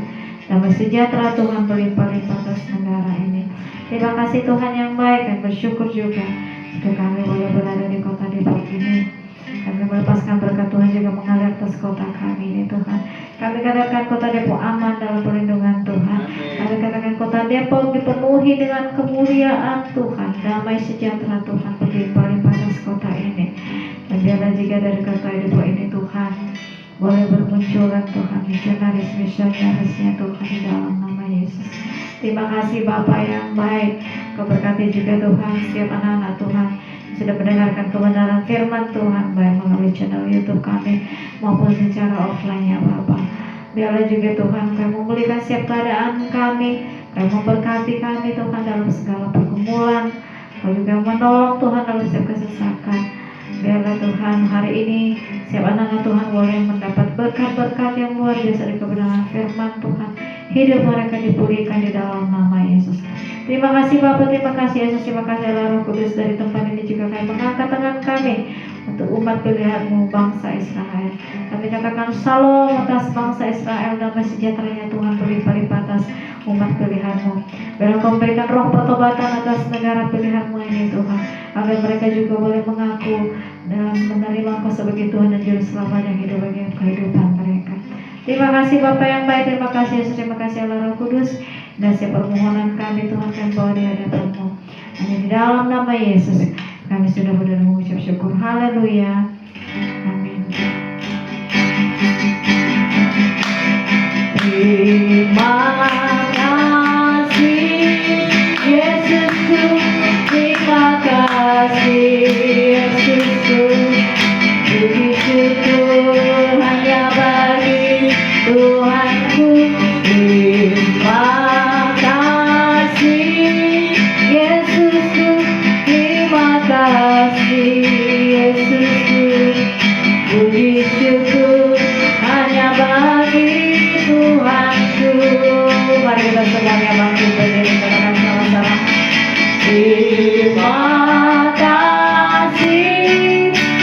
Damai sejahtera Tuhan berlimpah-limpah atas negara ini. Terima kasih Tuhan yang baik, dan bersyukur juga jika kami boleh berada di kota Depok ini. Kami melepaskan berkat Tuhan juga mengalir atas kota kami ini Tuhan. Kami katakan kota Depok aman dalam perlindungan Tuhan. Kami katakan kota Depok dipenuhi dengan kemuliaan Tuhan. Damai sejahtera Tuhan berlimpah-limpah atas kota ini. Dan biarlah jika dari kota Depok ini Tuhan boleh bermunculan Tuhan misionaris-misionarisnya Tuhan di dalam nama Yesus. Terima kasih Bapa yang baik. Kau berkati juga Tuhan setiap anak-anak Tuhan sudah mendengarkan kebenaran firman Tuhan, baik melalui channel YouTube kami maupun secara offline ya Bapa. Biarlah juga Tuhan Kau memulihkan setiap keadaan kami, Kau memberkati kami Tuhan dalam segala pergumulan, Kau juga menolong Tuhan dalam setiap kesesakan. Biarlah Tuhan hari ini setiap anak-anak Tuhan boleh mendapat berkat-berkat yang luar biasa dari kebenaran firman Tuhan. Hidup mereka dipulihkan di dalam nama Yesus. Terima kasih Bapa, terima kasih Yesus, terima kasih Allah Roh Kudus. Dari tempat ini juga kami mengangkat tangan kami untuk umat pilihan-Mu bangsa Israel. Kami katakan salam atas bangsa Israel, damai sejahteranya Tuhan berlimpah-limpah atas umat pilihan-Mu. Biarlah Kau berikan roh pertobatan atas negara pilihan-Mu ini Tuhan, agar mereka juga boleh mengaku dan menerima Engkau sebagai Tuhan dan Juru Selamat yang hidup bagi kehidupan mereka. Terima kasih Bapa yang baik, terima kasih Yesus, terima kasih Allah Roh Kudus. Dan setiap permohonan kami Tuhan kami bawa di hadapan-Mu. Hanya di dalam nama Yesus kami sudah benar mengucap syukur. Haleluya. Amin. Terima kasih Yesusku, terima kasih Yesusku. Puji syukur hanya bagi Tuhanku. Terima kasih Yesusku, terima kasih Yesusku. Puji syukur hanya bagi Tuhanku. Mari kita semuanya bangkit berdiri, katakan sama-sama. Terima kasih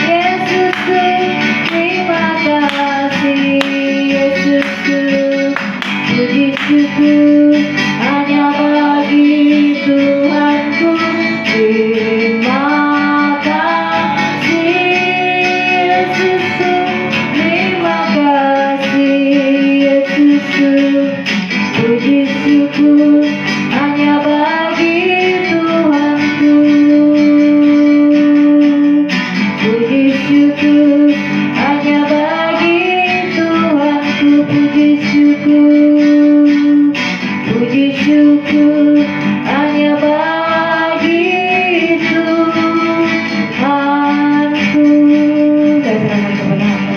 Yesusku, terima kasih Yesusku. Puji syukur hanya bagi Tuhanku. Terima kasih Yesusku, terima kasih Yesusku. Puji syukur hanya bagi Tuhanku. Puji syukur hanya bagi Tuhanku. Puji syukur, puji syukur hanya bagi Tuhanku. Saya serahkan kepada Hamba.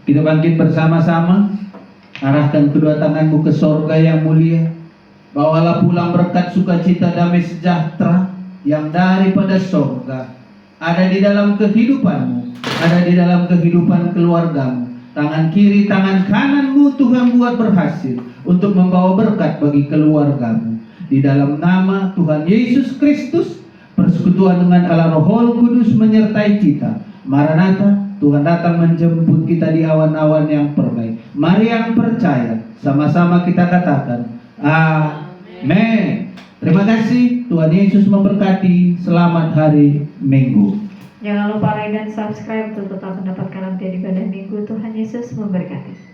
Kita bangkit bersama-sama, arahkan kedua tanganmu ke sorga yang mulia. Bawalah pulang berkat sukacita damai sejahtera yang daripada sorga. Ada di dalam kehidupanmu, ada di dalam kehidupan keluargamu. Tangan kiri, tangan kananmu Tuhan buat berhasil untuk membawa berkat bagi keluargamu. Di dalam nama Tuhan Yesus Kristus, persekutuan dengan Allah Roh Kudus menyertai kita. Maranatha, Tuhan datang menjemput kita di awan-awan yang permai. Mari yang percaya, sama-sama kita katakan, Amin. Terima kasih, Tuhan Yesus memberkati. Selamat hari Minggu. Jangan lupa like dan subscribe untuk tetap mendapatkan update ibadah minggu. Tuhan Yesus memberkati.